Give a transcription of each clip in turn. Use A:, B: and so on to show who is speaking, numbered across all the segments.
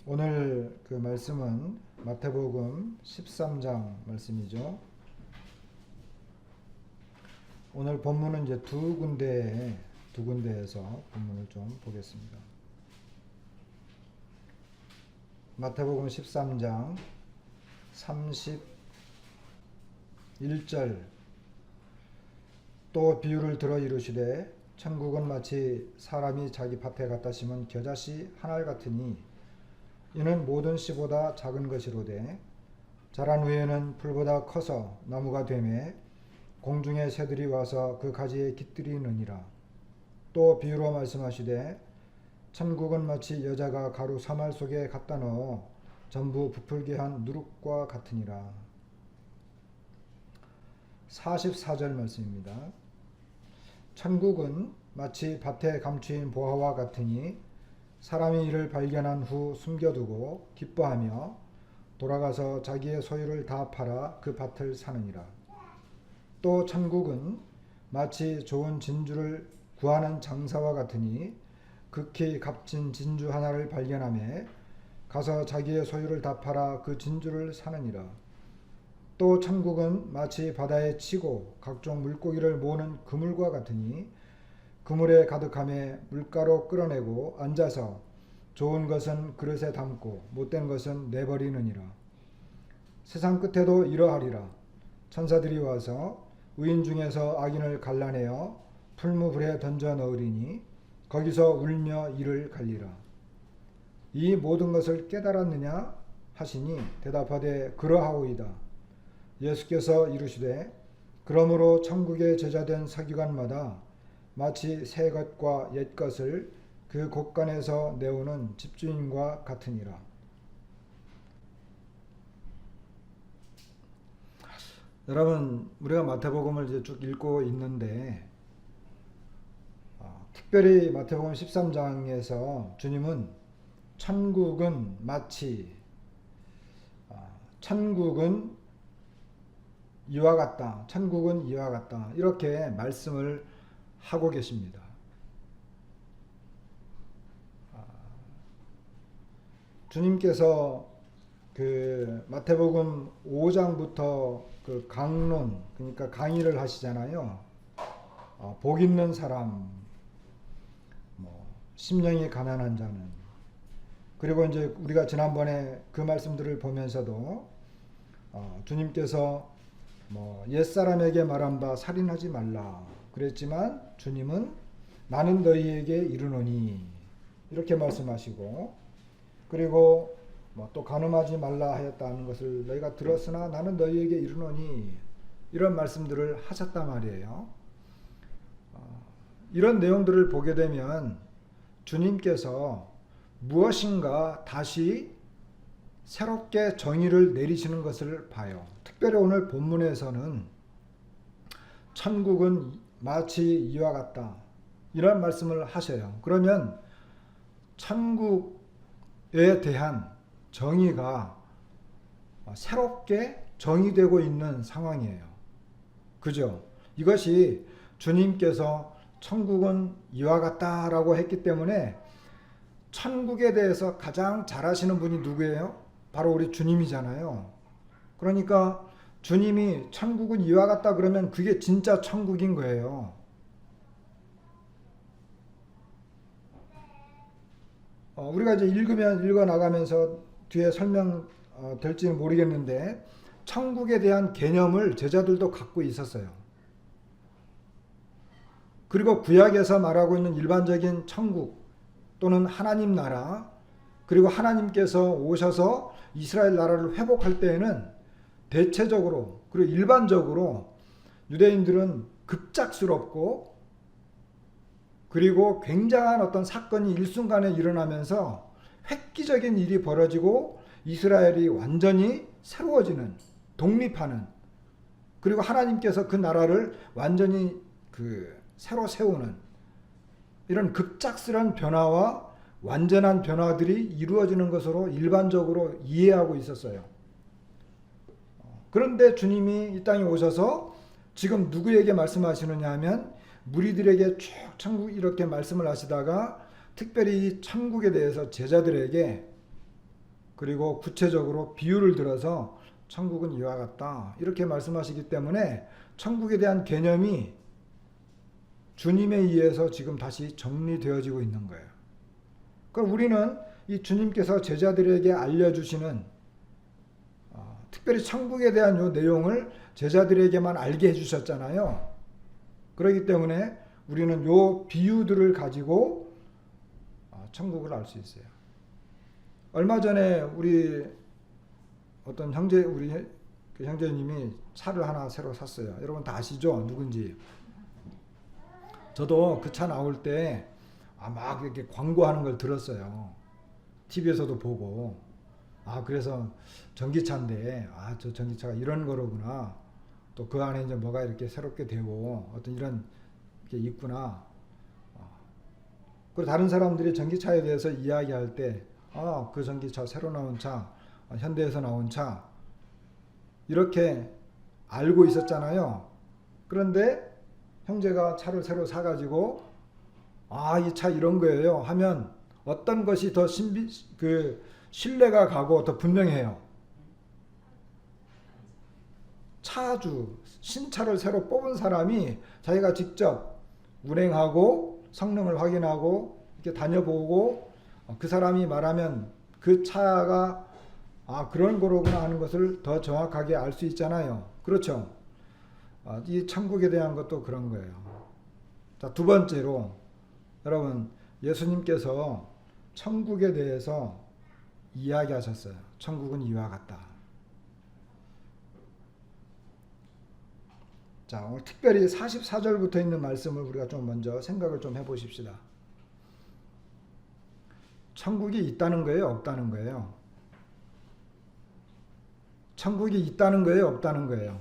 A: 오늘 그 말씀은 마태복음 13장 말씀이죠. 오늘 본문은 이제 두 군데에서 본문을 좀 보겠습니다. 마태복음 13장 31절 또 비유를 들어 이르시되 천국은 마치 사람이 자기 밭에 갖다 심은 겨자씨 한 알 같으니 이는 모든 씨보다 작은 것이로되 자란 후에는 풀보다 커서 나무가 되매 공중의 새들이 와서 그 가지에 깃들이느니라. 또 비유로 말씀하시되 천국은 마치 여자가 가루 사말 속에 갖다 넣어 전부 부풀게 한 누룩과 같으니라. 44절 말씀입니다. 천국은 마치 밭에 감추인 보화와 같으니 사람이 이를 발견한 후 숨겨두고 기뻐하며 돌아가서 자기의 소유를 다 팔아 그 밭을 사느니라. 또 천국은 마치 좋은 진주를 구하는 장사와 같으니 극히 값진 진주 하나를 발견하며 가서 자기의 소유를 다 팔아 그 진주를 사느니라. 또 천국은 마치 바다에 치고 각종 물고기를 모으는 그물과 같으니 그물에 가득함에 물가로 끌어내고 앉아서 좋은 것은 그릇에 담고 못된 것은 내버리느니라. 세상 끝에도 이러하리라. 천사들이 와서 의인 중에서 악인을 갈라내어 풀무불에 던져 넣으리니 거기서 울며 이를 갈리라. 이 모든 것을 깨달았느냐 하시니 대답하되 그러하오이다. 예수께서 이르시되 그러므로 천국의 제자된 서기관마다 마치 새 것과 옛 것을 그 곳간에서 내오는 집주인과 같으니라. 여러분, 우리가 마태복음을 이제 쭉 읽고 있는데 특별히 마태복음 13장에서 주님은 천국은 마치 천국은 이와 같다. 천국은 이와 같다. 이렇게 말씀을 하고 계십니다. 주님께서 그 마태복음 5장부터 그 강론, 그러니까 강의를 하시잖아요. 복 있는 사람, 심령이 가난한 자는. 그리고 이제 우리가 지난번에 그 말씀들을 보면서도 주님께서 옛사람에게 말한 바 살인하지 말라 그랬지만 주님은 나는 너희에게 이르노니 이렇게 말씀하시고, 그리고 또 간음하지 말라 하였다는 것을 너희가 들었으나 나는 너희에게 이르노니 이런 말씀들을 하셨단 말이에요. 이런 내용들을 보게 되면 주님께서 무엇인가 다시 새롭게 정의를 내리시는 것을 봐요. 특별히 오늘 본문에서는 천국은 마치 이와 같다 이런 말씀을 하셔요. 그러면 천국에 대한 정의가 새롭게 정의되고 있는 상황이에요. 그죠? 이것이 주님께서 천국은 이와 같다라고 했기 때문에 천국에 대해서 가장 잘 아시는 분이 누구예요? 바로 우리 주님이잖아요. 그러니까 주님이 천국은 이와 같다 그러면 그게 진짜 천국인 거예요. 우리가 이제 읽어 나가면서 뒤에 설명 될지는 모르겠는데 천국에 대한 개념을 제자들도 갖고 있었어요. 그리고 구약에서 말하고 있는 일반적인 천국 또는 하나님 나라, 그리고 하나님께서 오셔서 이스라엘 나라를 회복할 때에는 대체적으로 그리고 일반적으로 유대인들은 급작스럽고 그리고 굉장한 어떤 사건이 일순간에 일어나면서 획기적인 일이 벌어지고 이스라엘이 완전히 새로워지는, 독립하는, 그리고 하나님께서 그 나라를 완전히 새로 세우는 이런 급작스러운 변화와 완전한 변화들이 이루어지는 것으로 일반적으로 이해하고 있었어요. 그런데 주님이 이 땅에 오셔서 지금 누구에게 말씀하시느냐 하면 무리들에게 쭉 천국 이렇게 말씀을 하시다가 특별히 천국에 대해서 제자들에게 그리고 구체적으로 비유를 들어서 천국은 이와 같다 이렇게 말씀하시기 때문에 천국에 대한 개념이 주님에 의해서 지금 다시 정리되어지고 있는 거예요. 그럼 우리는 이 주님께서 제자들에게 알려주시는 특별히 천국에 대한 이 내용을 제자들에게만 알게 해주셨잖아요. 그렇기 때문에 우리는 이 비유들을 가지고 천국을 알 수 있어요. 얼마 전에 우리 어떤 우리 그 형제님이 차를 하나 새로 샀어요. 여러분 다 아시죠? 누군지. 저도 그 차 나올 때 막 이렇게 광고하는 걸 들었어요. TV에서도 보고. 그래서 전기차인데, 저 전기차가 이런 거로구나. 또 그 안에 이제 뭐가 이렇게 새롭게 되고, 어떤 이런 게 있구나. 그리고 다른 사람들이 전기차에 대해서 이야기할 때, 그 전기차, 새로 나온 차, 현대에서 나온 차, 이렇게 알고 있었잖아요. 그런데 형제가 차를 새로 사가지고, 이 차 이런 거예요 하면 어떤 것이 더 신뢰가 가고 더 분명해요. 차주, 신차를 새로 뽑은 사람이 자기가 직접 운행하고 성능을 확인하고 이렇게 다녀보고 그 사람이 말하면 그 차가 그런 거로구나 하는 것을 더 정확하게 알 수 있잖아요. 그렇죠? 이 천국에 대한 것도 그런 거예요. 자, 두 번째로 여러분 예수님께서 천국에 대해서 이야기하셨어요. 천국은 이와 같다. 자, 오늘 특별히 44절부터 있는 말씀을 우리가 좀 먼저 생각을 좀 해보십시다. 천국이 있다는 거예요? 없다는 거예요? 천국이 있다는 거예요? 없다는 거예요?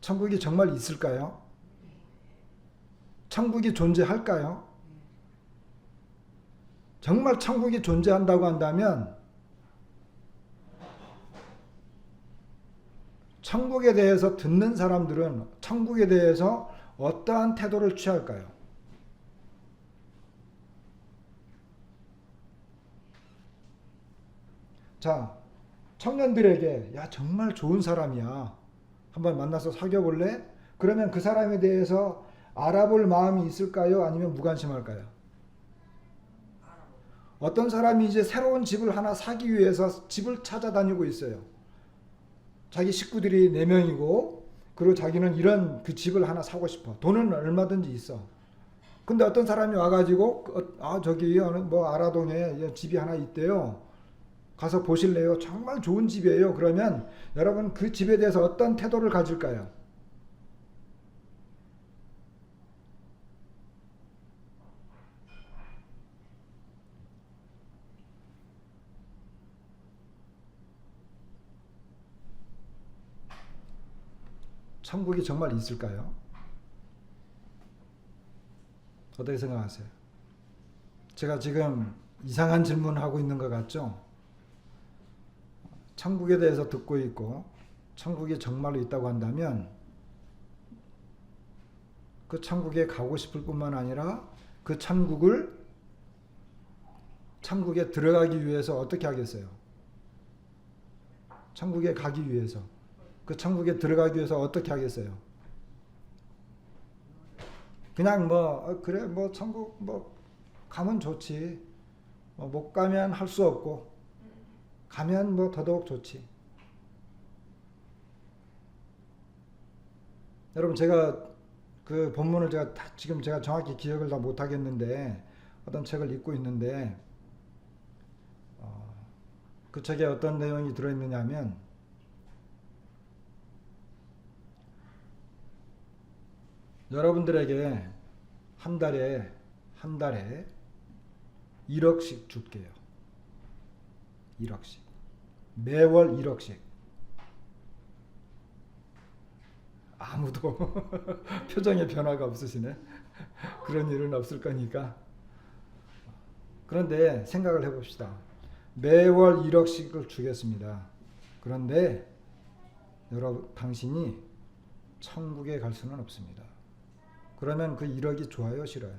A: 천국이 정말 있을까요? 천국이 존재할까요? 정말 천국이 존재한다고 한다면 천국에 대해서 듣는 사람들은 천국에 대해서 어떠한 태도를 취할까요? 자, 청년들에게 야 정말 좋은 사람이야. 한번 만나서 사귀어 볼래? 그러면 그 사람에 대해서 알아볼 마음이 있을까요? 아니면 무관심할까요? 어떤 사람이 이제 새로운 집을 하나 사기 위해서 집을 찾아다니고 있어요. 자기 식구들이 4명이고 그리고 자기는 이런 그 집을 하나 사고 싶어. 돈은 얼마든지 있어. 근데 어떤 사람이 와가지고 저기 뭐 아라동에 집이 하나 있대요. 가서 보실래요? 정말 좋은 집이에요. 그러면 여러분 그 집에 대해서 어떤 태도를 가질까요? 천국이 정말 있을까요? 어떻게 생각하세요? 제가 지금 이상한 질문을 하고 있는 것 같죠? 천국에 대해서 듣고 있고 천국이 정말로 있다고 한다면 그 천국에 가고 싶을 뿐만 아니라 그 천국에 들어가기 위해서 어떻게 하겠어요? 천국에 가기 위해서 그 천국에 들어가기 위해서 어떻게 하겠어요? 그냥 그래 천국 가면 좋지. 못 가면 할 수 없고 가면 더더욱 좋지. 여러분 제가 그 본문을 지금 제가 정확히 기억을 다 못 하겠는데 어떤 책을 읽고 있는데 그 책에 어떤 내용이 들어있느냐면 여러분들에게 한 달에 1억씩 줄게요. 1억씩. 매월 1억씩. 아무도 표정에 변화가 없으시네. 그런 일은 없을 거니까. 그런데 생각을 해봅시다. 매월 1억씩을 주겠습니다. 그런데 당신이 천국에 갈 수는 없습니다. 그러면 그 1억이 좋아요, 싫어요?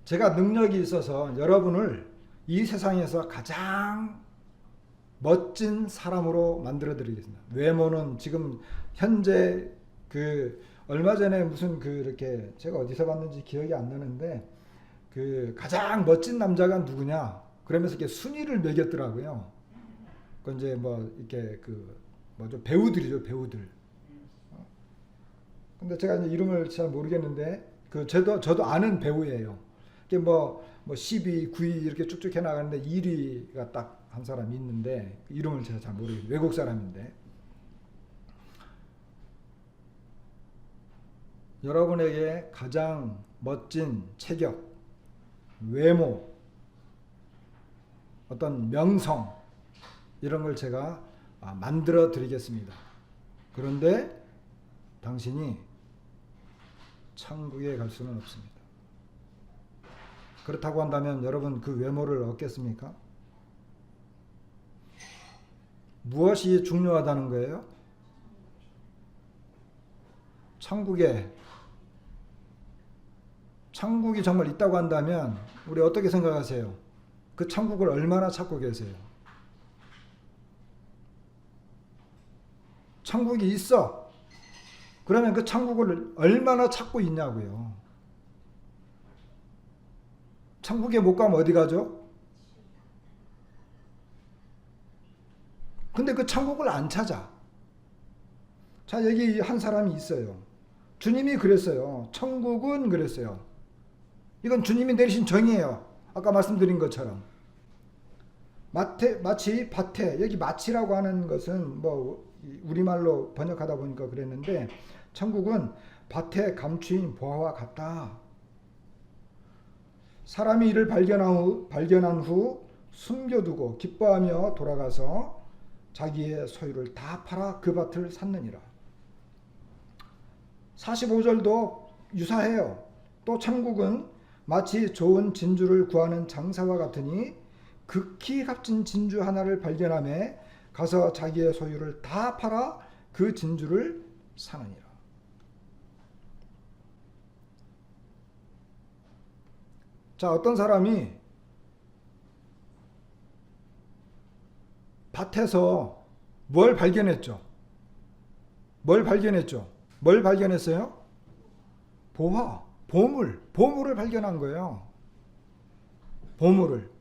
A: 제가 능력이 있어서 여러분을 이 세상에서 가장 멋진 사람으로 만들어 드리겠습니다. 외모는 지금 현재 그 얼마 전에 무슨 그 이렇게 제가 어디서 봤는지 기억이 안 나는데 그 가장 멋진 남자가 누구냐 그러면서 이렇게 순위를 매겼더라고요. 그 이제 뭐 이렇게 그 뭐죠 배우들이죠 배우들. 근데 제가 이제 이름을 잘 모르겠는데 그 저도 아는 배우예요. 이게 뭐 10위, 9위 이렇게 쭉쭉 해 나가는데 1위가 딱 한 사람이 있는데 이름을 제가 잘 모르겠어요. 외국 사람인데 여러분에게 가장 멋진 체격, 외모, 어떤 명성 이런 걸 제가 만들어 드리겠습니다. 그런데 당신이 천국에 갈 수는 없습니다. 그렇다고 한다면 여러분 그 외모를 얻겠습니까? 무엇이 중요하다는 거예요? 천국이 정말 있다고 한다면 우리 어떻게 생각하세요? 그 천국을 얼마나 찾고 계세요? 천국이 있어. 그러면 그 천국을 얼마나 찾고 있냐고요. 천국에 못 가면 어디 가죠? 근데 그 천국을 안 찾아. 자, 여기 한 사람이 있어요. 주님이 그랬어요. 천국은 그랬어요. 이건 주님이 내리신 정의예요. 아까 말씀드린 것처럼. 마치 밭에, 여기 마치라고 하는 것은 뭐 우리말로 번역하다 보니까 그랬는데 천국은 밭에 감추인 보화와 같다. 사람이 이를 발견한 후 숨겨두고 기뻐하며 돌아가서 자기의 소유를 다 팔아 그 밭을 샀느니라. 45절도 유사해요. 또 천국은 마치 좋은 진주를 구하는 장사와 같으니 극히 값진 진주 하나를 발견하며 가서 자기의 소유를 다 팔아 그 진주를 사느니라. 자, 어떤 사람이 밭에서 뭘 발견했죠? 뭘 발견했어요? 보물을 발견한 거예요. 보물을.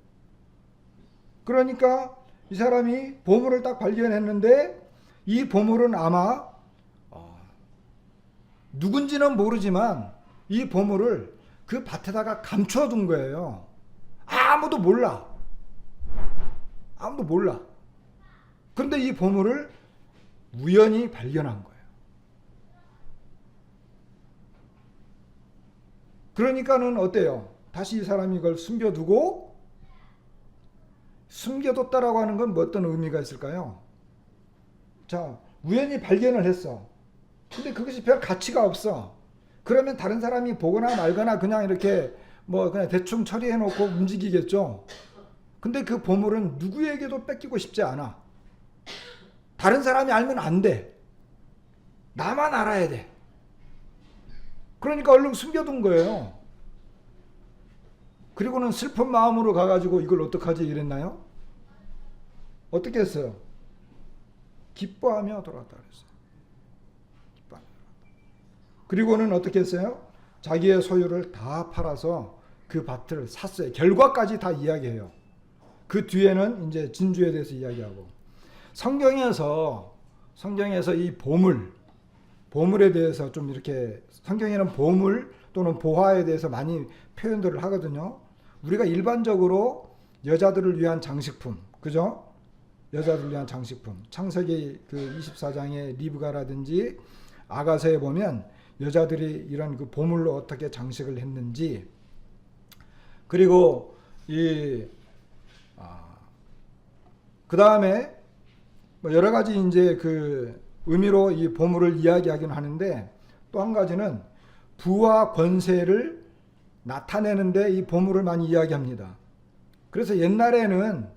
A: 그러니까 이 사람이 보물을 딱 발견했는데 이 보물은 아마 누군지는 모르지만 이 보물을 그 밭에다가 감춰둔 거예요. 아무도 몰라. 그런데 이 보물을 우연히 발견한 거예요. 그러니까는 어때요? 다시 이 사람이 이걸 숨겨뒀다라고 하는 건 뭐 어떤 의미가 있을까요? 자, 우연히 발견을 했어. 근데 그것이 별 가치가 없어. 그러면 다른 사람이 보거나 말거나 그냥 이렇게 뭐 그냥 대충 처리해 놓고 움직이겠죠. 근데 그 보물은 누구에게도 뺏기고 싶지 않아. 다른 사람이 알면 안 돼. 나만 알아야 돼. 그러니까 얼른 숨겨둔 거예요. 그리고는 슬픈 마음으로 가가지고 이걸 어떡하지 이랬나요? 어떻게 했어요? 기뻐하며 돌아왔다 그랬어요. 그리고는 어떻게 했어요? 자기의 소유를 다 팔아서 그 밭을 샀어요. 결과까지 다 이야기해요. 그 뒤에는 이제 진주에 대해서 이야기하고. 성경에서 이 보물에 대해서 좀 이렇게 성경에는 보물 또는 보화에 대해서 많이 표현들을 하거든요. 우리가 일반적으로 여자들을 위한 장식품, 그죠? 여자들을 위한 장식품. 창세기 그 24장의 리브가라든지 아가서에 보면 여자들이 이런 그 보물로 어떻게 장식을 했는지, 그리고 그 다음에 뭐 여러 가지 이제 그 의미로 이 보물을 이야기하긴 하는데, 또 한 가지는 부와 권세를 나타내는데 이 보물을 많이 이야기합니다. 그래서 옛날에는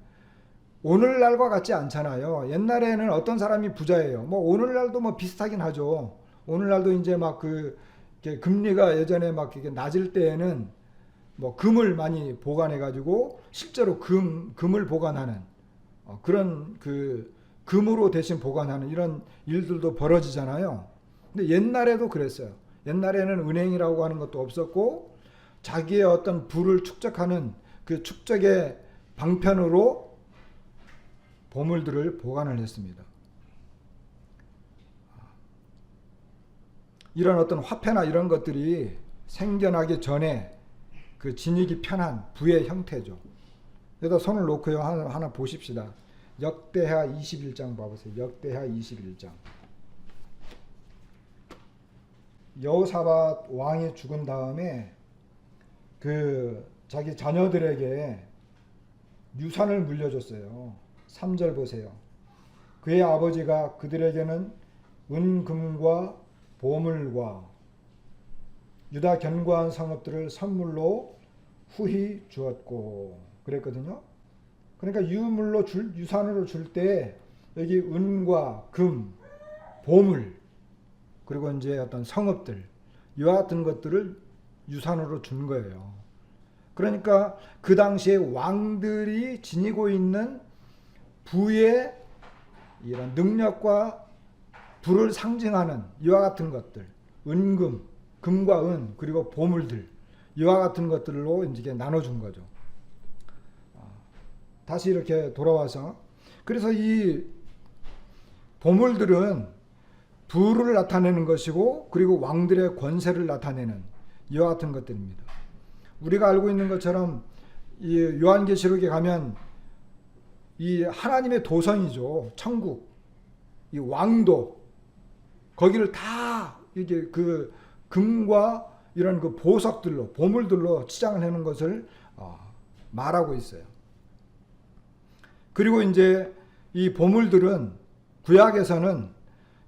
A: 오늘날과 같지 않잖아요. 옛날에는 어떤 사람이 부자예요. 뭐 오늘날도 뭐 비슷하긴 하죠. 오늘날도 이제 막 그 금리가 예전에 막 이렇게 낮을 때에는 뭐 금을 많이 보관해 가지고 실제로 금을 보관하는 그런 그 금으로 대신 보관하는 이런 일들도 벌어지잖아요. 근데 옛날에도 그랬어요. 옛날에는 은행이라고 하는 것도 없었고 자기의 어떤 부를 축적하는 그 축적의 방편으로 보물들을 보관을 했습니다. 이런 어떤 화폐나 이런 것들이 생겨나기 전에 그 지니기 편한 부의 형태죠. 여기다 손을 놓고요. 하나 보십시다. 역대하 21장 봐보세요. 역대하 21장. 여호사밧 왕이 죽은 다음에 그 자기 자녀들에게 유산을 물려줬어요. 3절 보세요. 그의 아버지가 그들에게는 은금과 보물과 유다 견고한 성읍들을 선물로 후히 주었고 그랬거든요. 그러니까 유산으로 줄 때 여기 은과 금, 보물 그리고 이제 어떤 성읍들 이와 같은 것들을 유산으로 준 거예요. 그러니까 그 당시에 왕들이 지니고 있는 부의 이런 능력과 부를 상징하는 이와 같은 것들, 은금, 금과 은 그리고 보물들 이와 같은 것들로 이제 나눠준 거죠. 다시 이렇게 돌아와서 그래서 이 보물들은 부를 나타내는 것이고 그리고 왕들의 권세를 나타내는 이와 같은 것들입니다. 우리가 알고 있는 것처럼 이 요한계시록에 가면 이 하나님의 도성이죠. 천국, 이 왕도 거기를 다 이게 그 금과 이런 그 보석들로 보물들로 치장을 해놓은 것을 말하고 있어요. 그리고 이제 이 보물들은 구약에서는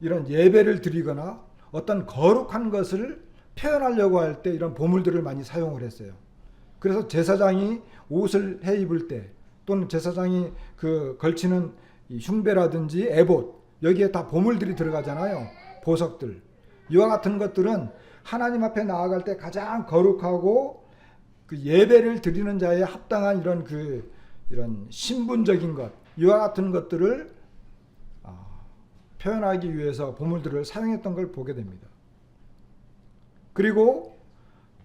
A: 이런 예배를 드리거나 어떤 거룩한 것을 표현하려고 할 때 이런 보물들을 많이 사용을 했어요. 그래서 제사장이 옷을 해 입을 때 또는 제사장이 그 걸치는 이 흉배라든지 에봇 여기에 다 보물들이 들어가잖아요. 보석들. 이와 같은 것들은 하나님 앞에 나아갈 때 가장 거룩하고 그 예배를 드리는 자에 합당한 이런 신분적인 것 이와 같은 것들을 표현하기 위해서 보물들을 사용했던 걸 보게 됩니다. 그리고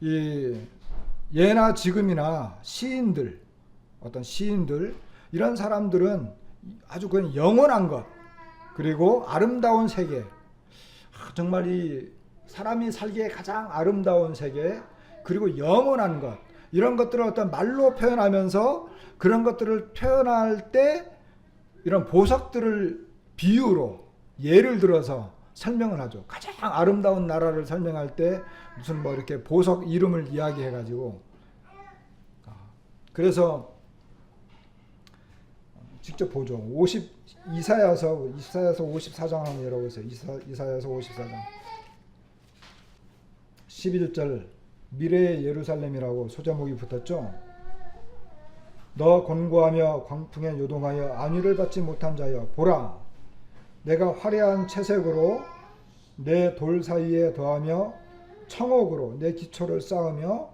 A: 이 예나 지금이나 시인들 어떤 시인들 이런 사람들은 아주 그냥 영원한 것 그리고 아름다운 세계 정말 이 사람이 살기에 가장 아름다운 세계 그리고 영원한 것 이런 것들을 어떤 말로 표현하면서 그런 것들을 표현할 때 이런 보석들을 비유로 예를 들어서 설명을 하죠. 가장 아름다운 나라를 설명할 때 무슨 뭐 이렇게 보석 이름을 이야기해 가지고 그래서 직접 보죠. 이사야서 54장 한번 열어보세요. 이사야서 54장 11절 미래의 예루살렘이라고 소제목이 붙었죠. 너 곤고하며 광풍에 요동하여 안위를 받지 못한 자여 보라 내가 화려한 채색으로 내 돌 사이에 더하며 청옥으로 내 기초를 쌓으며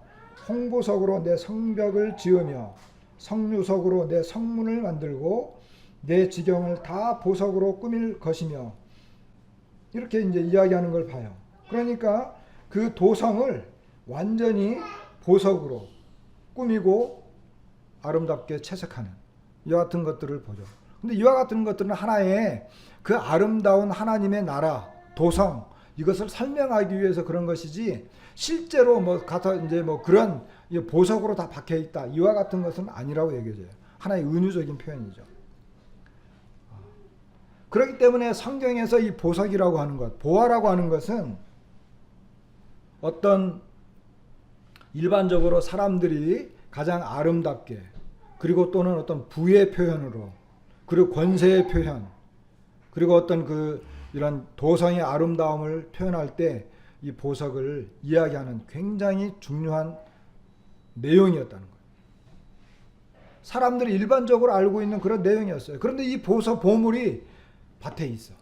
A: 홍보석으로 내 성벽을 지으며 성류석으로 내 성문을 만들고 내 지경을 다 보석으로 꾸밀 것이며 이렇게 이제 이야기하는 걸 봐요. 그러니까 그 도성을 완전히 보석으로 꾸미고 아름답게 채색하는 이와 같은 것들을 보죠. 근데 이와 같은 것들은 하나의 그 아름다운 하나님의 나라, 도성 이것을 설명하기 위해서 그런 것이지 실제로 뭐 가서 이제 뭐 그런 보석으로 다 박혀 있다 이와 같은 것은 아니라고 얘기해줘요. 하나의 은유적인 표현이죠. 그렇기 때문에 성경에서 이 보석이라고 하는 것, 보화라고 하는 것은 어떤 일반적으로 사람들이 가장 아름답게 그리고 또는 어떤 부의 표현으로 그리고 권세의 표현 그리고 어떤 이런 도성의 아름다움을 표현할 때 이 보석을 이야기하는 굉장히 중요한 내용이었다는 거예요. 사람들이 일반적으로 알고 있는 그런 내용이었어요. 그런데 이 보물이 밭에 있어.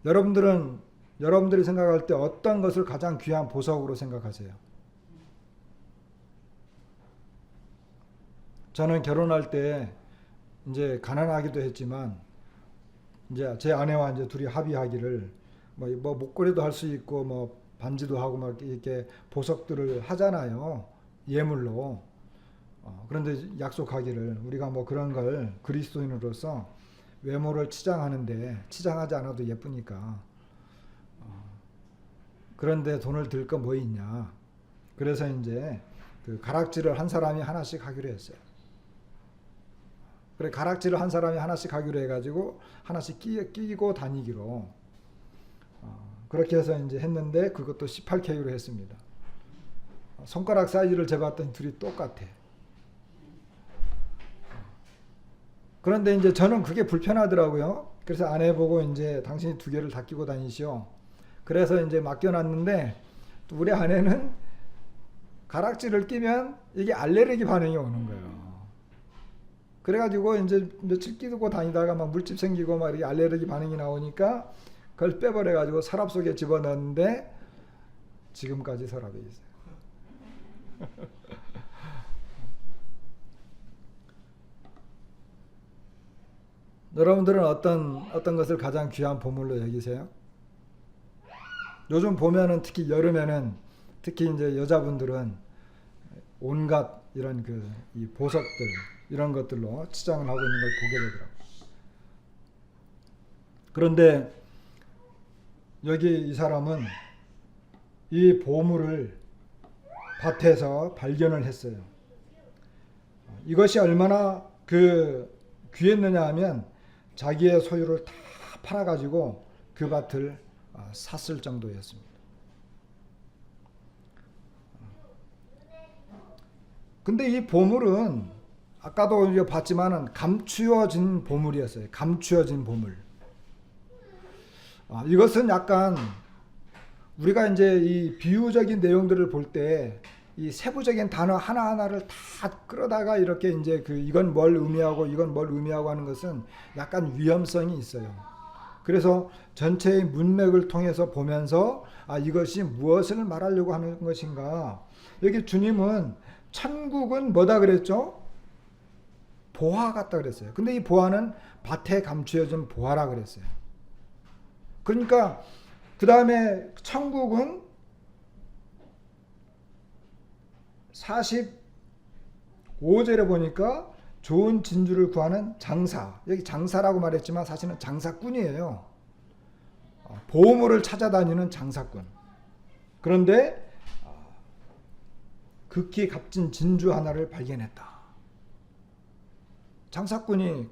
A: 여러분들이 생각할 때 어떤 것을 가장 귀한 보석으로 생각하세요? 저는 결혼할 때 이제 가난하기도 했지만 이제 제 아내와 이제 둘이 합의하기를 뭐 목걸이도 할 수 있고 뭐 반지도 하고 막 이렇게 보석들을 하잖아요. 예물로. 그런데 약속하기를 우리가 뭐 그런 걸 그리스도인으로서 외모를 치장하는데 치장하지 않아도 예쁘니까 그런데 돈을 들 거 뭐 있냐. 그래서 이제 그 가락지를 한 사람이 하나씩 하기로 했어요. 그래 가락지를 한 사람이 하나씩 하기로 해가지고 하나씩 끼고 다니기로 그렇게 해서 이제 했는데 그것도 18K로 했습니다. 손가락 사이즈를 재봤더니 둘이 똑같아. 그런데 이제 저는 그게 불편하더라고요. 그래서 아내 보고 이제 당신이 2개를 다 끼고 다니시오. 그래서 이제 맡겨놨는데 우리 아내는 가락지를 끼면 이게 알레르기 반응이 오는 거예요. 그래가지고 이제 며칠 끼고 다니다가 막 물집 생기고 막 이렇게 알레르기 반응이 나오니까 그걸 빼버려가지고 서랍 속에 집어넣었는데 지금까지 서랍에 있어요. 여러분들은 어떤 것을 가장 귀한 보물로 여기세요? 요즘 보면은 특히 여름에는 특히 이제 여자분들은 온갖 이런 이 보석들 이런 것들로 치장을 하고 있는 걸 보게 되더라고요. 그런데 여기 이 사람은 이 보물을 밭에서 발견을 했어요. 이것이 얼마나 귀했느냐 하면 자기의 소유를 다 팔아가지고 그 밭을 샀을 정도였습니다. 근데 이 보물은 아까도 봤지만은 감추어진 보물이었어요. 감추어진 보물. 이것은 약간 우리가 이제 이 비유적인 내용들을 볼 때 이 세부적인 단어 하나하나를 다 끌어다가 이렇게 이제 이건 뭘 의미하고 이건 뭘 의미하고 하는 것은 약간 위험성이 있어요. 그래서 전체의 문맥을 통해서 보면서 이것이 무엇을 말하려고 하는 것인가. 여기 주님은 천국은 뭐다 그랬죠? 보화 같다 그랬어요. 근데 이 보화는 밭에 감추어진 보화라 그랬어요. 그러니까 그 다음에 천국은 45절에 보니까 좋은 진주를 구하는 장사. 여기 장사라고 말했지만 사실은 장사꾼이에요. 보물을 찾아다니는 장사꾼. 그런데 극히 값진 진주 하나를 발견했다. 장사꾼이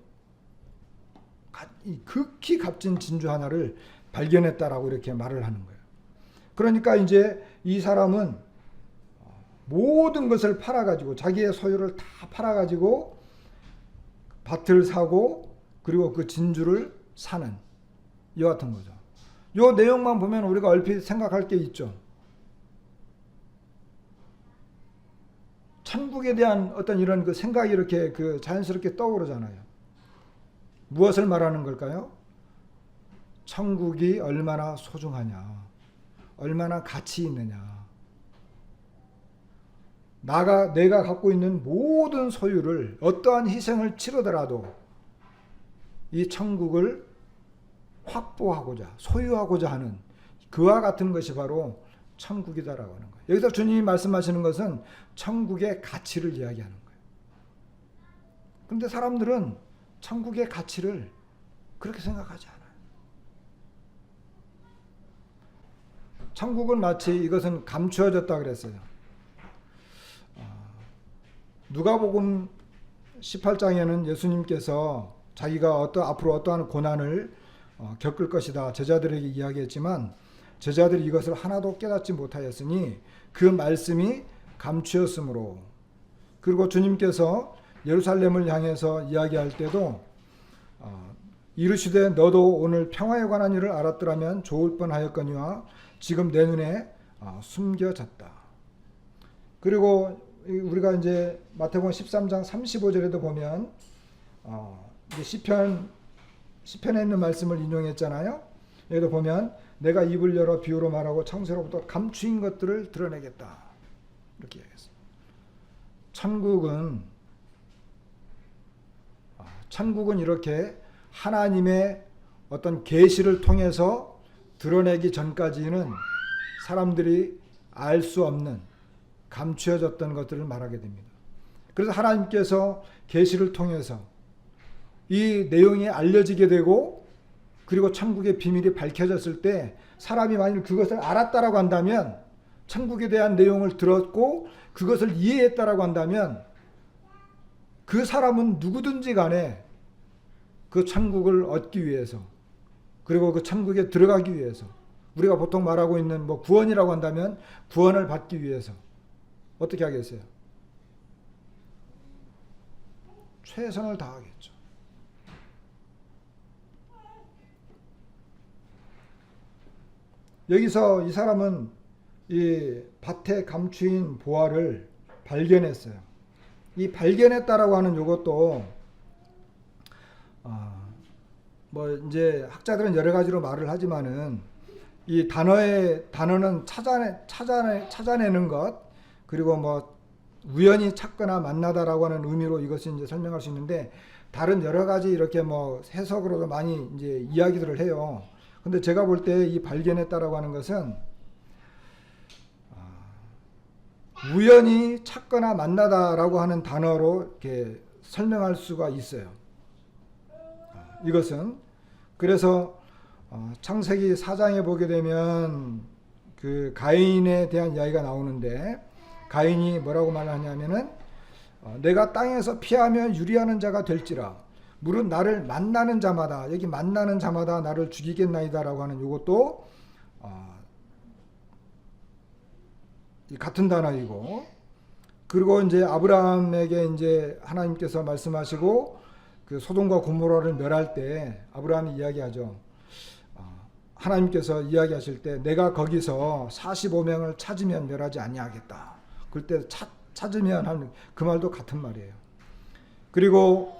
A: 극히 값진 진주 하나를 발견했다라고 이렇게 말을 하는 거예요. 그러니까 이제 이 사람은 모든 것을 팔아가지고 자기의 소유를 다 팔아가지고 밭을 사고 그리고 그 진주를 사는 이와 같은 거죠. 이 내용만 보면 우리가 얼핏 생각할 게 있죠. 천국에 대한 어떤 이런 생각이 이렇게 자연스럽게 떠오르잖아요. 무엇을 말하는 걸까요? 천국이 얼마나 소중하냐, 얼마나 가치 있느냐. 내가 갖고 있는 모든 소유를 어떠한 희생을 치르더라도 이 천국을 확보하고자, 소유하고자 하는 그와 같은 것이 바로 천국이다라고 하는 거예요. 여기서 주님이 말씀하시는 것은 천국의 가치를 이야기하는 거예요. 그런데 사람들은 천국의 가치를 그렇게 생각하지 않아요. 천국은 마치 이것은 감추어졌다 그랬어요. 누가복음 18장에는 예수님께서 자기가 앞으로 어떠한 고난을 겪을 것이다 제자들에게 이야기했지만 제자들이 이것을 하나도 깨닫지 못하였으니 그 말씀이 감추었으므로. 그리고 주님께서 예루살렘을 향해서 이야기할 때도 이르시되 너도 오늘 평화에 관한 일을 알았더라면 좋을 뻔하였거니와 지금 내 눈에 숨겨졌다. 그리고 우리가 이제 마태복음 13장 35절에도 보면 시편에 있는 말씀을 인용했잖아요. 여기도 보면 내가 입을 열어 비유로 말하고 창세로부터 감추인 것들을 드러내겠다. 이렇게 얘기했어요. 천국은 천국은 이렇게 하나님의 어떤 계시를 통해서 드러내기 전까지는 사람들이 알 수 없는 감추어졌던 것들을 말하게 됩니다. 그래서 하나님께서 계시를 통해서 이 내용이 알려지게 되고 그리고 천국의 비밀이 밝혀졌을 때 사람이 만일 그것을 알았다라고 한다면, 천국에 대한 내용을 들었고 그것을 이해했다라고 한다면 그 사람은 누구든지 간에 그 천국을 얻기 위해서, 그리고 그 천국에 들어가기 위해서, 우리가 보통 말하고 있는 뭐 구원이라고 한다면 구원을 받기 위해서 어떻게 하겠어요? 최선을 다하겠죠. 여기서 이 사람은 이 밭에 감추인 보화를 발견했어요. 이 발견했다라고 하는 이것도 뭐 이제 학자들은 여러 가지로 말을 하지만은 이 단어는 찾아내는 것, 그리고 뭐 우연히 찾거나 만나다라고 하는 의미로 이것을 이제 설명할 수 있는데, 다른 여러 가지 이렇게 뭐 해석으로도 많이 이제 이야기들을 해요. 근데 제가 볼 때 이 발견했다라고 하는 것은 우연히 찾거나 만나다라고 하는 단어로 이렇게 설명할 수가 있어요. 이것은 그래서 창세기 4장에 보게 되면 그 가인에 대한 이야기가 나오는데, 가인이 뭐라고 말하냐면은 내가 땅에서 피하면 유리하는 자가 될지라 물은 나를 만나는 자마다, 여기 만나는 자마다 나를 죽이겠나이다라고 하는 이것도 같은 단어이고, 그리고 이제 아브라함에게 이제 하나님께서 말씀하시고 그 소돔과 고모라를 멸할 때 아브라함이 이야기하죠. 하나님께서 이야기하실 때 내가 거기서 45명을 찾으면 멸하지 아니하겠다. 그때 찾으면 하는 그 말도 같은 말이에요. 그리고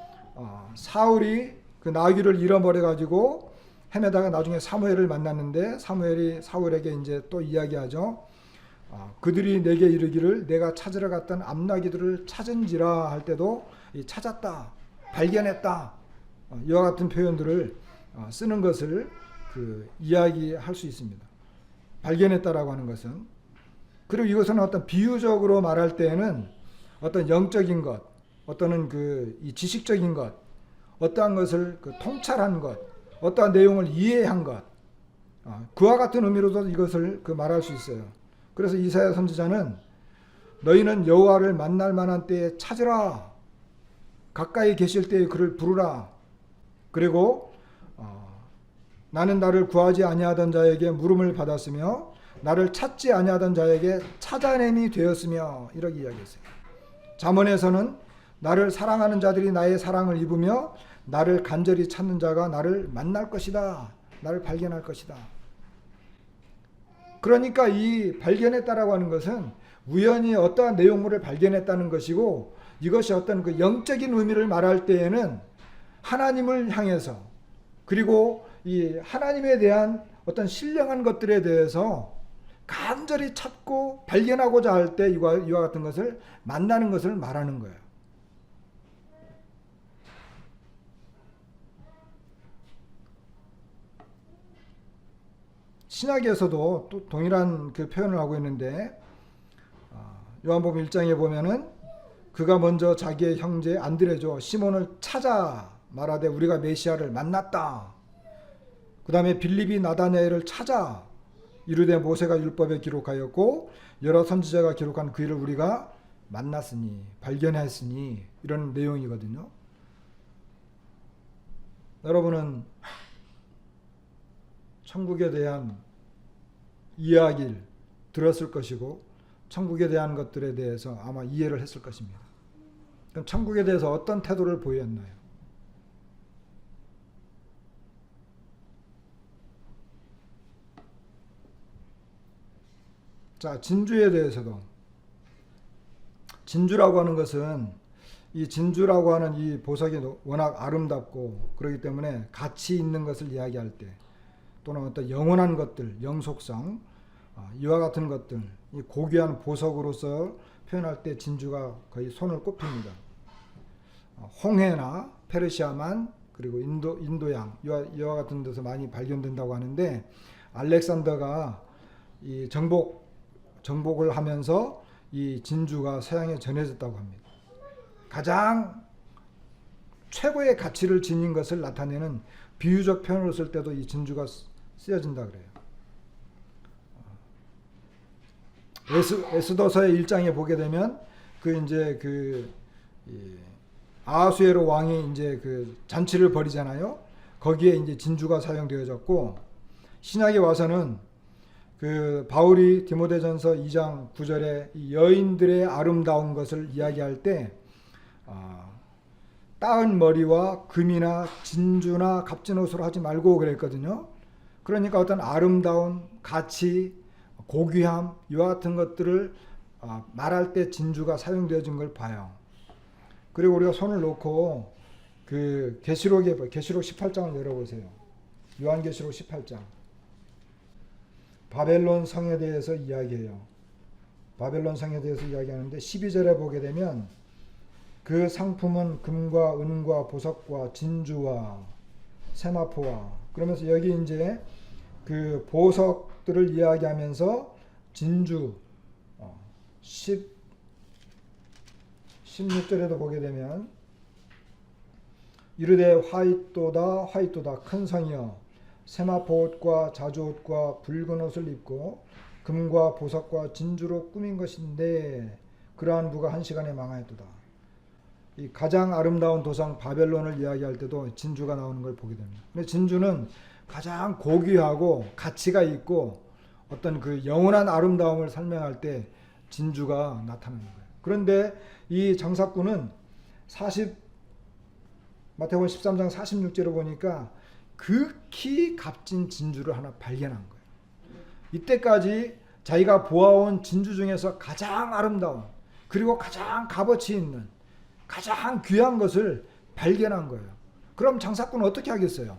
A: 사울이 그 나귀를 잃어버려 가지고 헤매다가 나중에 사무엘을 만났는데, 사무엘이 사울에게 이제 또 이야기하죠. 그들이 내게 이르기를 내가 찾으러 갔던 암나귀들을 찾은지라 할 때도 찾았다, 발견했다, 이와 같은 표현들을 쓰는 것을 그 이야기할 수 있습니다. 발견했다라고 하는 것은, 그리고 이것은 어떤 비유적으로 말할 때에는 어떤 영적인 것, 어떤 그 이 지식적인 것, 어떠한 것을 그 통찰한 것, 어떠한 내용을 이해한 것, 그와 같은 의미로도 이것을 그 말할 수 있어요. 그래서 이사야 선지자는 너희는 여호와를 만날 만한 때에 찾으라, 가까이 계실 때에 그를 부르라, 그리고 나는 나를 구하지 아니하던 자에게 물음을 받았으며 나를 찾지 아니하던 자에게 찾아냄이 되었으며, 이렇게 이야기했어요. 잠언에서는 나를 사랑하는 자들이 나의 사랑을 입으며 나를 간절히 찾는 자가 나를 만날 것이다, 나를 발견할 것이다. 그러니까 이 발견했다라고 하는 것은 우연히 어떠한 내용물을 발견했다는 것이고, 이것이 어떤 그 영적인 의미를 말할 때에는 하나님을 향해서, 그리고 이 하나님에 대한 어떤 신령한 것들에 대해서 간절히 찾고 발견하고자 할 때 이와 같은 것을 만나는 것을 말하는 거예요. 신약에서도 또 동일한 그 표현을 하고 있는데, 요한복음 1장에 보면은 그가 먼저 자기의 형제 안드레죠, 시몬을 찾아 말하되 우리가 메시아를 만났다. 그 다음에 빌립이 나다나엘을 찾아 이르되 모세가 율법에 기록하였고 여러 선지자가 기록한 그 일을 우리가 만났으니, 발견했으니, 이런 내용이거든요. 여러분은 천국에 대한 이야기를 들었을 것이고 천국에 대한 것들에 대해서 아마 이해를 했을 것입니다. 그럼 천국에 대해서 어떤 태도를 보였나요? 자, 진주에 대해서도, 진주라고 하는 것은 이 진주라고 하는 이 보석이 워낙 아름답고 그렇기 때문에 가치 있는 것을 이야기할 때, 또는 어떤 영원한 것들, 영속성, 이와 같은 것들, 이 고귀한 보석으로서 표현할 때 진주가 거의 손을 꼽힙니다. 홍해나 페르시아만 그리고 인도양 이와 같은 데서 많이 발견된다고 하는데, 알렉산더가 이 정복을 하면서 이 진주가 서양에 전해졌다고 합니다. 가장 최고의 가치를 지닌 것을 나타내는 비유적 표현으로 쓸 때도 이 진주가 쓰여진다 그래요. 에스더서의 1장에 보게 되면 아하수에로 왕이 이제 그 잔치를 벌이잖아요. 거기에 이제 진주가 사용되어졌고, 신약에 와서는 그 바울이 디모데전서 2장 9절에 이 여인들의 아름다운 것을 이야기할 때 따은 머리와 금이나 진주나 값진 옷으로 하지 말고 그랬거든요. 그러니까 어떤 아름다운 가치, 고귀함 이와 같은 것들을 말할 때 진주가 사용되어진 걸 봐요. 그리고 우리가 손을 놓고 그 계시록 18장을 열어보세요. 요한계시록 18장. 바벨론 성에 대해서 이야기해요. 바벨론 성에 대해서 이야기하는데 12절에 보게 되면 그 상품은 금과 은과 보석과 진주와 세마포와, 그러면서 여기 이제 그 보석들을 이야기하면서 진주 16절에도 보게 되면 이르되 화이토다 큰 성이여 세마포 옷과 자주 옷과 붉은 옷을 입고 금과 보석과 진주로 꾸민 것인데 그러한 부가 한 시간에 망하였도다. 이 가장 아름다운 도성 바벨론을 이야기할 때도 진주가 나오는 걸 보게 됩니다. 근데 진주는 가장 고귀하고 가치가 있고 어떤 그 영원한 아름다움을 설명할 때 진주가 나타나는 거예요. 그런데 이 장사꾼은 마태복음 13장 46절을 보니까 극히 값진 진주를 하나 발견한 거예요. 이때까지 자기가 보아온 진주 중에서 가장 아름다운, 그리고 가장 값어치 있는, 가장 귀한 것을 발견한 거예요. 그럼 장사꾼은 어떻게 하겠어요?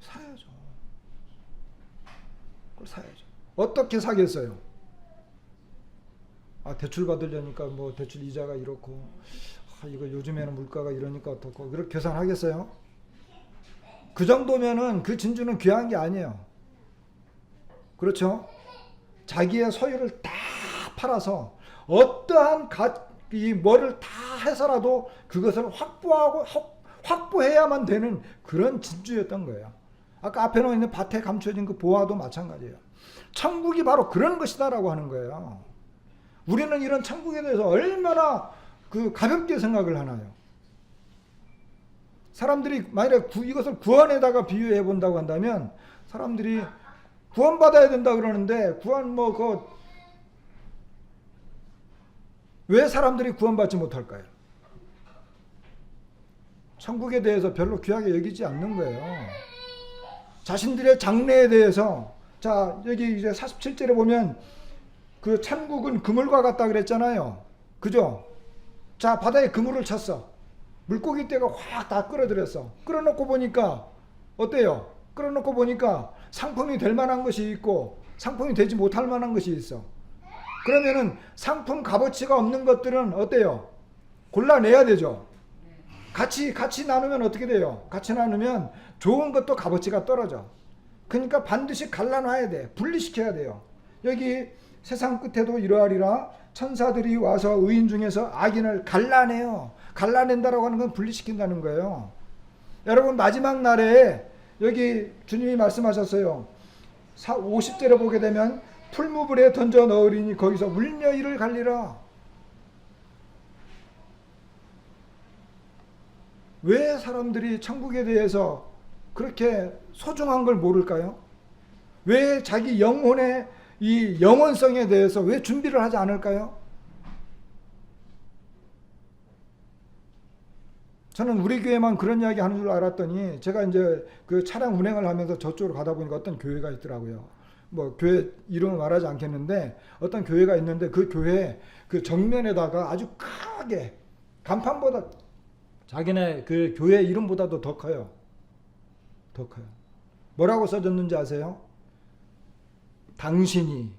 A: 사야죠. 그걸 사야죠. 어떻게 사겠어요? 대출 받으려니까 뭐 대출 이자가 이렇고, 이거 요즘에는 물가가 이러니까 어떻고, 그렇게 계산하겠어요? 그 정도면은 그 진주는 귀한 게 아니에요. 그렇죠? 자기의 소유를 다 팔아서 어떠한 뭐를 다 해서라도 그것을 확보해야만 되는 그런 진주였던 거예요. 아까 앞에 놓여 있는 밭에 감춰진 그 보화도 마찬가지예요. 천국이 바로 그런 것이다라고 하는 거예요. 우리는 이런 천국에 대해서 얼마나 그 가볍게 생각을 하나요? 사람들이 만약에 이것을 구원에다가 비유해 본다고 한다면 사람들이 구원받아야 된다 그러는데 왜 사람들이 구원받지 못할까요? 천국에 대해서 별로 귀하게 여기지 않는 거예요. 자신들의 장래에 대해서, 자 여기 이제 47절에 보면 그 천국은 그물과 같다 그랬잖아요. 그죠? 자 바다에 그물을 쳤어. 물고기 떼가 확 다 끌어들였어. 끌어놓고 보니까 어때요? 끌어놓고 보니까 상품이 될 만한 것이 있고 상품이 되지 못할 만한 것이 있어. 그러면은 상품 값어치가 없는 것들은 어때요? 골라내야 되죠. 같이 나누면 어떻게 돼요? 같이 나누면 좋은 것도 값어치가 떨어져. 그러니까 반드시 갈라놔야 돼. 분리시켜야 돼요. 여기 세상 끝에도 이러하리라. 천사들이 와서 의인 중에서 악인을 갈라내요. 갈라낸다라고 하는 건 분리시킨다는 거예요. 여러분 마지막 날에 여기 주님이 말씀하셨어요. 50절에 보게 되면 풀무불에 던져 넣으리니 거기서 울며 이를 갈리라. 왜 사람들이 천국에 대해서 그렇게 소중한 걸 모를까요? 왜 자기 영혼의 이 영원성에 대해서 왜 준비를 하지 않을까요? 저는 우리 교회만 그런 이야기 하는 줄 알았더니 제가 이제 그 차량 운행을 하면서 저쪽으로 가다 보니까 어떤 교회가 있더라고요. 뭐 교회 이름을 말하지 않겠는데 어떤 교회가 있는데 그 교회 그 정면에다가 아주 크게 간판보다 자기네 그 교회 이름보다도 더 커요. 더 커요. 뭐라고 써졌는지 아세요? 당신이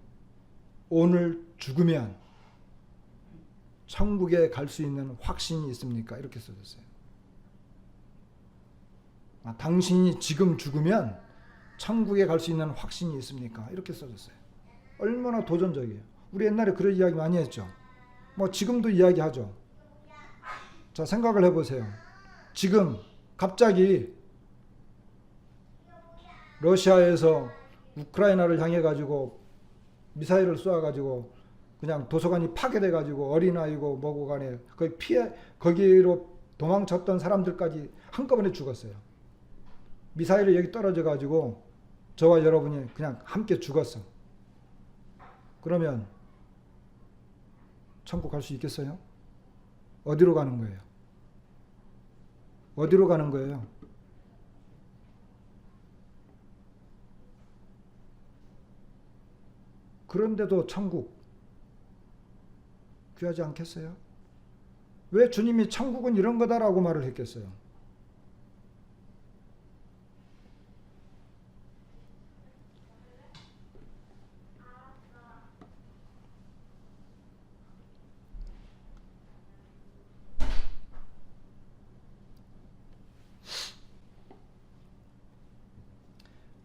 A: 오늘 죽으면 천국에 갈 수 있는 확신이 있습니까? 이렇게 써졌어요. 당신이 지금 죽으면 천국에 갈 수 있는 확신이 있습니까? 이렇게 써졌어요. 얼마나 도전적이에요. 우리 옛날에 그런 이야기 많이 했죠. 뭐 지금도 이야기하죠. 자, 생각을 해보세요. 지금 갑자기 러시아에서 우크라이나를 향해 가지고 미사일을 쏘아 가지고 그냥 도서관이 파괴돼 가지고 어린아이고 뭐고 간에 거기로 도망쳤던 사람들까지 한꺼번에 죽었어요. 미사일이 여기 떨어져 가지고 저와 여러분이 그냥 함께 죽었어. 그러면 천국 갈 수 있겠어요? 어디로 가는 거예요? 어디로 가는 거예요? 그런데도 천국 귀하지 않겠어요? 왜 주님이 천국은 이런 거다라고 말을 했겠어요?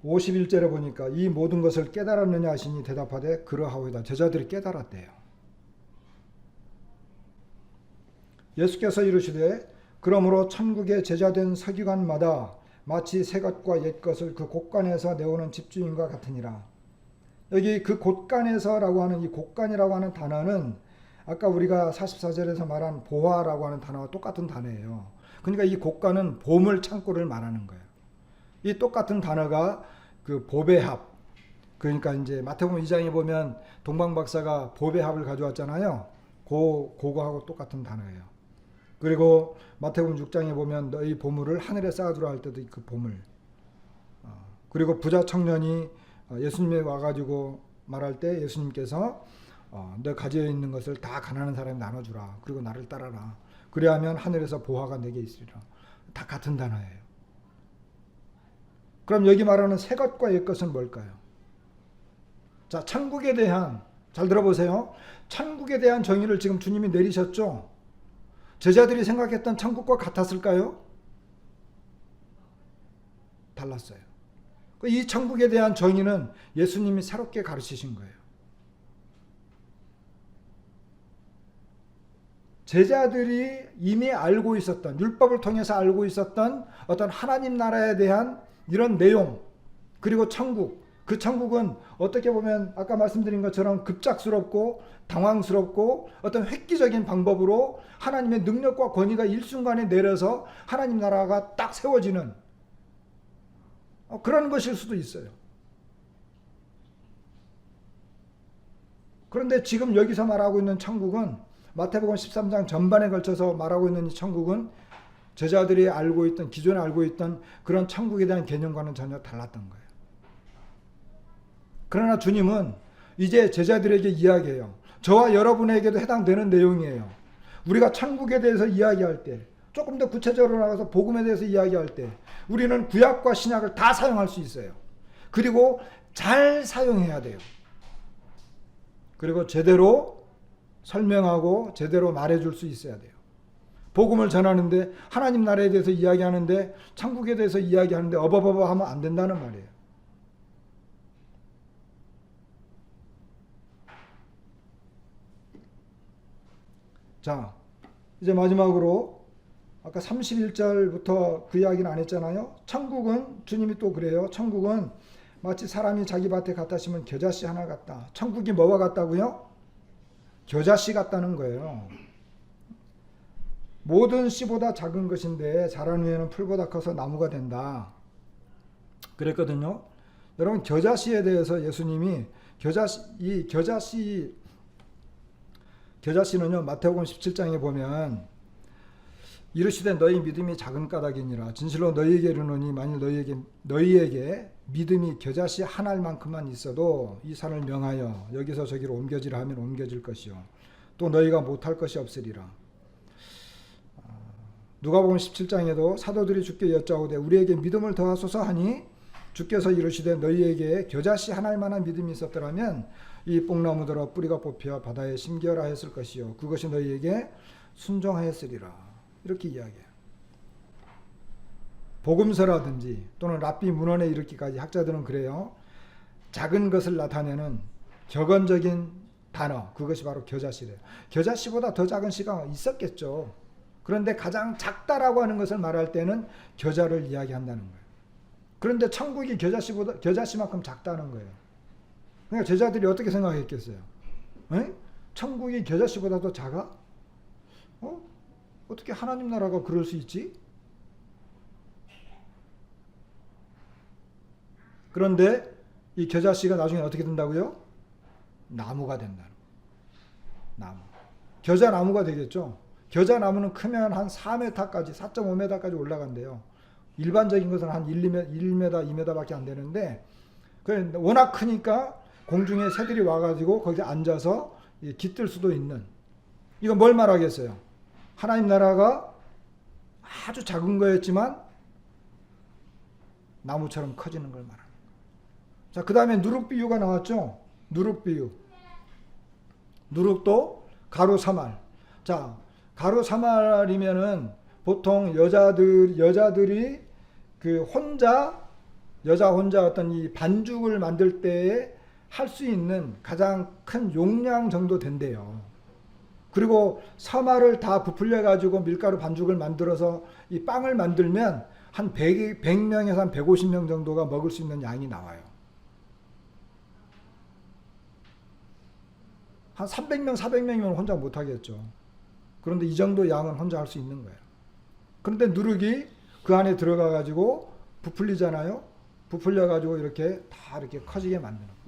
A: 51절에 보니까 이 모든 것을 깨달았느냐 하시니 대답하되 그러하오이다. 제자들이 깨달았대요. 예수께서 이르시되 그러므로 천국에 제자된 서기관마다 마치 새 것과 옛 것을 그 곳간에서 내오는 집주인과 같으니라. 여기 그 곳간에서라고 하는 이 곳간이라고 하는 단어는 아까 우리가 44절에서 말한 보화라고 하는 단어와 똑같은 단어예요. 그러니까 이 곳간은 보물 창고를 말하는 거예요. 이 똑같은 단어가 그 보배합, 그러니까 이제 마태복음 2장에 보면 동방박사가 보배합을 가져왔잖아요. 그거하고 똑같은 단어예요. 그리고 마태복음 6장에 보면 너희 보물을 하늘에 쌓아두라 할 때도 그 보물. 그리고 부자 청년이 예수님에 와가지고 말할 때 예수님께서 너 가지고 있는 것을 다 가난한 사람에 나눠주라. 그리고 나를 따라라. 그래야 하면 하늘에서 보화가 내게 있으리라. 다 같은 단어예요. 그럼 여기 말하는 새 것과 옛 것은 뭘까요? 자, 천국에 대한, 잘 들어보세요. 천국에 대한 정의를 지금 주님이 내리셨죠? 제자들이 생각했던 천국과 같았을까요? 달랐어요. 이 천국에 대한 정의는 예수님이 새롭게 가르치신 거예요. 제자들이 이미 알고 있었던, 율법을 통해서 알고 있었던 어떤 하나님 나라에 대한 이런 내용, 그리고 천국, 그 천국은 어떻게 보면 아까 말씀드린 것처럼 급작스럽고 당황스럽고 어떤 획기적인 방법으로 하나님의 능력과 권위가 일순간에 내려서 하나님 나라가 딱 세워지는 그런 것일 수도 있어요. 그런데 지금 여기서 말하고 있는 천국은 마태복음 13장 전반에 걸쳐서 말하고 있는 이 천국은 제자들이 알고 있던, 기존에 알고 있던 그런 천국에 대한 개념과는 전혀 달랐던 거예요. 그러나 주님은 이제 제자들에게 이야기해요. 저와 여러분에게도 해당되는 내용이에요. 우리가 천국에 대해서 이야기할 때, 조금 더 구체적으로 나가서 복음에 대해서 이야기할 때 우리는 구약과 신약을 다 사용할 수 있어요. 그리고 잘 사용해야 돼요. 그리고 제대로 설명하고 제대로 말해줄 수 있어야 돼요. 복음을 전하는데, 하나님 나라에 대해서 이야기하는데, 천국에 대해서 이야기하는데 어버버버 하면 안 된다는 말이에요. 자, 이제 마지막으로 아까 31절부터 그 이야기는 안 했잖아요. 천국은, 주님이 또 그래요. 천국은 마치 사람이 자기 밭에 갖다 심은 겨자씨 하나 같다. 천국이 뭐와 같다고요? 겨자씨 같다는 거예요. 모든 씨보다 작은 것인데 자란 후에는 풀보다 커서 나무가 된다. 그랬거든요. 여러분, 겨자씨에 대해서 예수님이 겨자씨는요, 마태복음 17장에 보면 이르시되 너희 믿음이 작은 까닭이니라. 진실로 너희에게 이르노니 만일 너희에게 믿음이 겨자씨 한 알만큼만 있어도 이 산을 명하여 여기서 저기로 옮겨지라 하면 옮겨질 것이요 또 너희가 못할 것이 없으리라. 누가복음 17장에도 사도들이 주께 여짜오되 우리에게 믿음을 더하소서 하니 주께서 이르시되 너희에게 겨자씨 한 알만한 믿음이 있었더라면 이 뽕나무들아 뿌리가 뽑혀 바다에 심겨라 했을 것이요 그것이 너희에게 순종하였으리라. 이렇게 이야기해요. 복음서라든지 또는 랍비 문헌에 이르기까지 학자들은 그래요. 작은 것을 나타내는 격언적인 단어, 그것이 바로 겨자씨래요. 겨자씨보다 더 작은 씨가 있었겠죠. 그런데 가장 작다라고 하는 것을 말할 때는 겨자를 이야기한다는 거예요. 그런데 천국이 겨자씨만큼 작다는 거예요. 그러니까 제자들이 어떻게 생각했겠어요? 에? 천국이 겨자씨보다 더 작아? 어떻게 하나님 나라가 그럴 수 있지? 그런데 이 겨자씨가 나중에 어떻게 된다고요? 나무가 된다는 거예요. 나무. 겨자나무가 되겠죠. 겨자나무는 크면 한 4m까지 4.5m까지 올라간대요. 일반적인 것은 한 1m, 2m밖에 안 되는데 워낙 크니까 공중에 새들이 와가지고 거기서 앉아서 깃들 수도 있는. 이거 뭘 말하겠어요? 하나님 나라가 아주 작은 거였지만 나무처럼 커지는 걸 말합니다. 자, 그 다음에 누룩 비유가 나왔죠. 누룩 비유. 누룩도 가루 3알. 자, 가루 3알이면은 보통 여자들이 그 여자 혼자 어떤 이 반죽을 만들 때에 할 수 있는 가장 큰 용량 정도 된대요. 그리고 3알을 다 부풀려 가지고 밀가루 반죽을 만들어서 이 빵을 만들면 한 100명에서 한 150명 정도가 먹을 수 있는 양이 나와요. 한 300명, 400명이면 혼자 못하겠죠. 그런데 이 정도 양은 혼자 할 수 있는 거예요. 그런데 누룩이 그 안에 들어가 가지고 부풀리잖아요. 부풀려 가지고 이렇게 다 이렇게 커지게 만드는 거예요.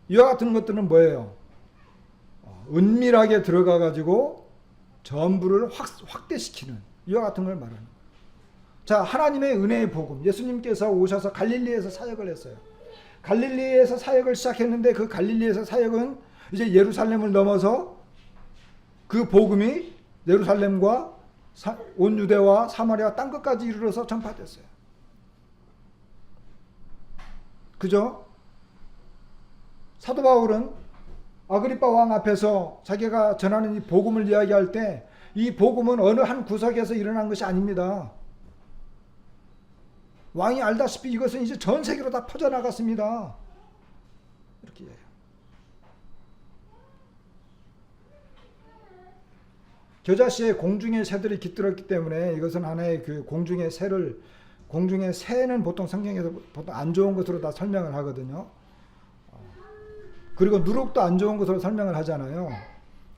A: 이와 같은 것들은 뭐예요? 은밀하게 들어가 가지고 전부를 확대시키는 이와 같은 걸 말하는 거예요. 자, 하나님의 은혜의 복음. 예수님께서 오셔서 갈릴리에서 사역을 했어요. 갈릴리에서 사역을 시작했는데 그 갈릴리에서 사역은 이제 예루살렘을 넘어서 그 복음이 예루살렘과 온 유대와 사마리아 땅끝까지 이르러서 전파됐어요. 그죠? 사도 바울은 아그리빠 왕 앞에서 자기가 전하는 이 복음을 이야기할 때 이 복음은 어느 한 구석에서 일어난 것이 아닙니다. 왕이 알다시피 이것은 이제 전 세계로 다 퍼져나갔습니다. 이렇게 해요. 겨자씨에 공중의 새들이 깃들었기 때문에 이것은 하나의 그 공중의 새는 보통 성경에서 보통 안 좋은 것으로 다 설명을 하거든요. 그리고 누룩도 안 좋은 것으로 설명을 하잖아요.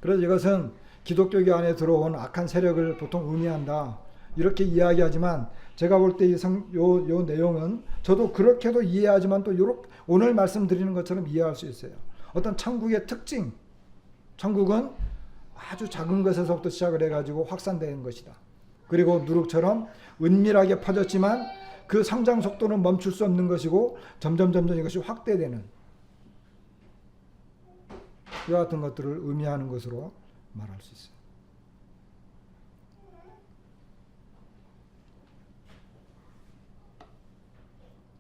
A: 그래서 이것은 기독교 안에 들어온 악한 세력을 보통 의미한다. 이렇게 이야기하지만 제가 볼 때 요 내용은 저도 그렇게도 이해하지만 또 오늘 말씀드리는 것처럼 이해할 수 있어요. 어떤 천국의 특징. 천국은 아주 작은 것에서부터 시작을 해가지고 확산되는 것이다. 그리고 누룩처럼 은밀하게 퍼졌지만 그 성장 속도는 멈출 수 없는 것이고 점점 이것이 확대되는 이와 같은 것들을 의미하는 것으로 말할 수 있어요.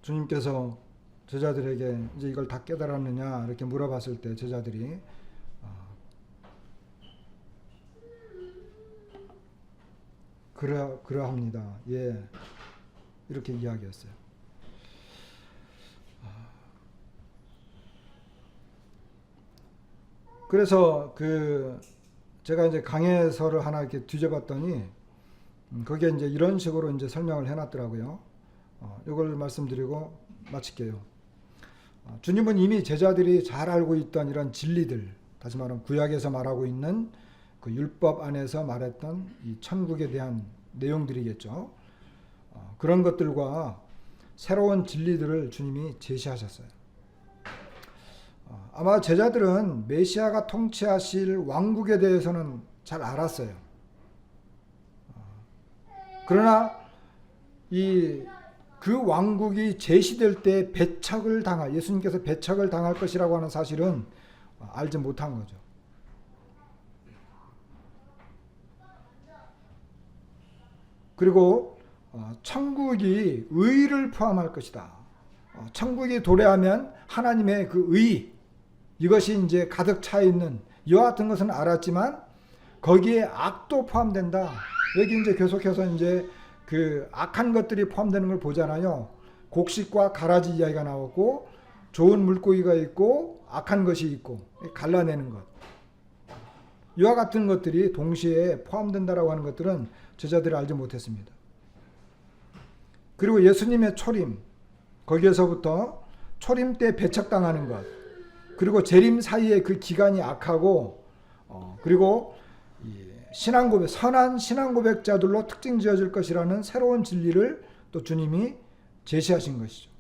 A: 주님께서 제자들에게 이제 이걸 다 깨달았느냐 이렇게 물어봤을 때 제자들이 그러합니다. 예, 이렇게 이야기했어요. 그래서 제가 이제 강해서를 하나 이렇게 뒤져봤더니 거기에 이제 이런 식으로 이제 설명을 해놨더라고요. 이걸 말씀드리고 마칠게요. 주님은 이미 제자들이 잘 알고 있던 이런 진리들, 다시 말하면 구약에서 말하고 있는 그 율법 안에서 말했던 이 천국에 대한 내용들이겠죠. 그런 것들과 새로운 진리들을 주님이 제시하셨어요. 아마 제자들은 메시아가 통치하실 왕국에 대해서는 잘 알았어요. 그러나 그 왕국이 제시될 때 예수님께서 배척을 당할 것이라고 하는 사실은 알지 못한 거죠. 그리고 천국이 의를 포함할 것이다. 천국이 도래하면 하나님의 그 의, 이것이 이제 가득 차 있는 이와 같은 것은 알았지만 거기에 악도 포함된다. 여기 이제 계속해서 이제 그 악한 것들이 포함되는 걸 보잖아요. 곡식과 가라지 이야기가 나왔고 좋은 물고기가 있고 악한 것이 있고 갈라내는 것. 이와 같은 것들이 동시에 포함된다라고 하는 것들은 제자들이 알지 못했습니다. 그리고 예수님의 초림, 거기에서부터 초림 때 배척당하는 것, 그리고 재림 사이에 그 기간이 악하고 그리고 신앙 고백, 선한 신앙 고백자들로 특징 지어질 것이라는 새로운 진리를 또 주님이 제시하신 것이죠.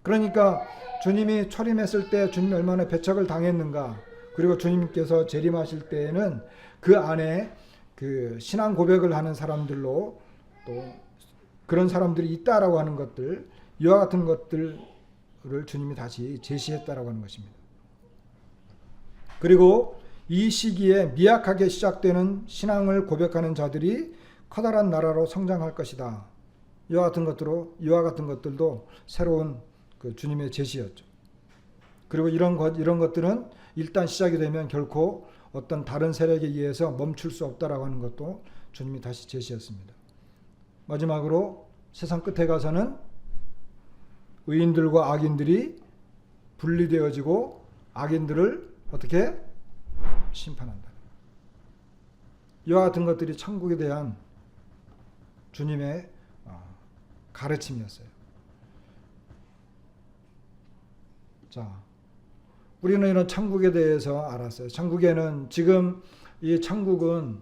A: 그러니까 주님이 초림했을 때 주님이 얼마나 배척을 당했는가, 그리고 주님께서 재림하실 때에는 그 안에 그 신앙 고백을 하는 사람들로 또 그런 사람들이 있다라고 하는 것들, 이와 같은 것들을 주님이 다시 제시했다라고 하는 것입니다. 그리고 이 시기에 미약하게 시작되는 신앙을 고백하는 자들이 커다란 나라로 성장할 것이다. 이와 같은 것들도 새로운 그 주님의 제시였죠. 그리고 이런 것들은 일단 시작이 되면 결코 어떤 다른 세력에 의해서 멈출 수 없다라고 하는 것도 주님이 다시 제시했습니다. 마지막으로 세상 끝에 가서는 의인들과 악인들이 분리되어지고 악인들을 어떻게 심판한다. 이와 같은 것들이 천국에 대한 주님의 가르침이었어요. 자, 우리는 이런 천국에 대해서 알았어요. 천국에는 지금 이 천국은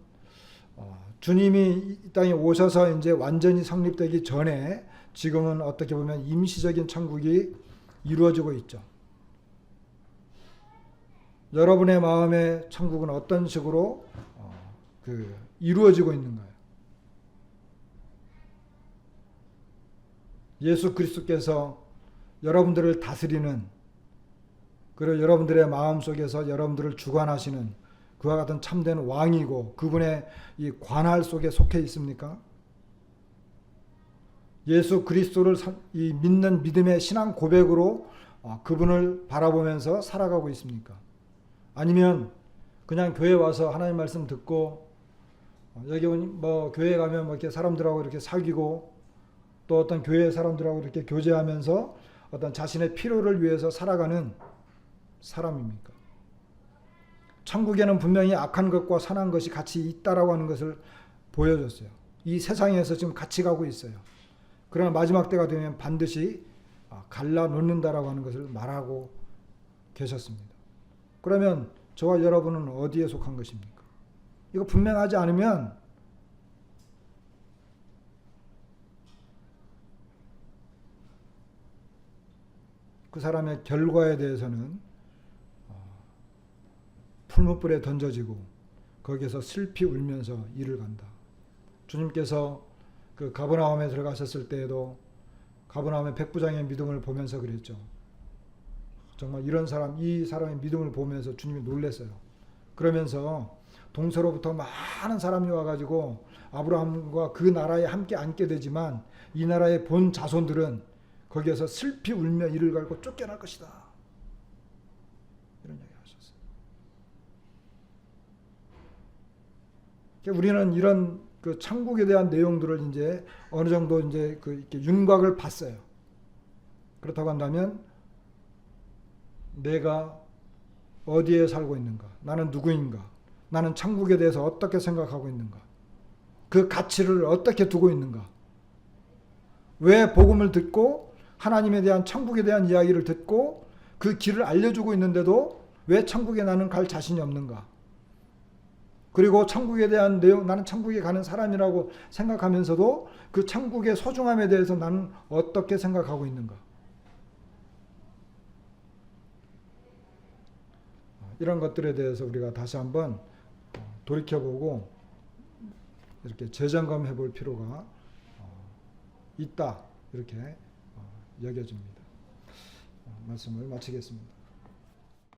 A: 주님이 이 땅에 오셔서 이제 완전히 성립되기 전에 지금은 어떻게 보면 임시적인 천국이 이루어지고 있죠. 여러분의 마음의 천국은 어떤 식으로 이루어지고 있는가요? 예수 그리스도께서 여러분들을 다스리는, 그리고 여러분들의 마음 속에서 여러분들을 주관하시는 그와 같은 참된 왕이고 그분의 이 관할 속에 속해 있습니까? 예수 그리스도를 믿는 믿음의 신앙 고백으로 그분을 바라보면서 살아가고 있습니까? 아니면 그냥 교회 와서 하나님 말씀 듣고 여기 뭐 교회 가면 뭐 이렇게 사람들하고 이렇게 사귀고 또 어떤 교회 사람들하고 이렇게 교제하면서 어떤 자신의 필요를 위해서 살아가는 사람입니까? 천국에는 분명히 악한 것과 선한 것이 같이 있다라고 하는 것을 보여줬어요. 이 세상에서 지금 같이 가고 있어요. 그러나 마지막 때가 되면 반드시 갈라놓는다라고 하는 것을 말하고 계셨습니다. 그러면 저와 여러분은 어디에 속한 것입니까? 이거 분명하지 않으면 그 사람의 결과에 대해서는 풀무불에 던져지고 거기에서 슬피 울면서 이를 간다. 주님께서 그 가버나움에 들어가셨을 때에도 가버나움의 백부장의 믿음을 보면서 그랬죠. 정말 이 사람의 믿음을 보면서 주님이 놀랐어요. 그러면서 동서로부터 많은 사람이 와가지고 아브라함과 그 나라에 함께 앉게 되지만 이 나라의 본 자손들은 거기에서 슬피 울며 이를 갈고 쫓겨날 것이다. 이런 얘기 하셨어요. 우리는 이런 그 천국에 대한 내용들을 이제 어느 정도 이제 이렇게 윤곽을 봤어요. 그렇다고 한다면 내가 어디에 살고 있는가? 나는 누구인가? 나는 천국에 대해서 어떻게 생각하고 있는가? 그 가치를 어떻게 두고 있는가? 왜 복음을 듣고 하나님에 대한 천국에 대한 이야기를 듣고 그 길을 알려주고 있는데도 왜 천국에 나는 갈 자신이 없는가? 그리고 천국에 대한 내용, 나는 천국에 가는 사람이라고 생각하면서도 그 천국의 소중함에 대해서 나는 어떻게 생각하고 있는가? 이런 것들에 대해서 우리가 다시 한번 돌이켜보고 이렇게 재점검해 볼 필요가 있다, 이렇게 여겨집니다. 말씀을 마치겠습니다.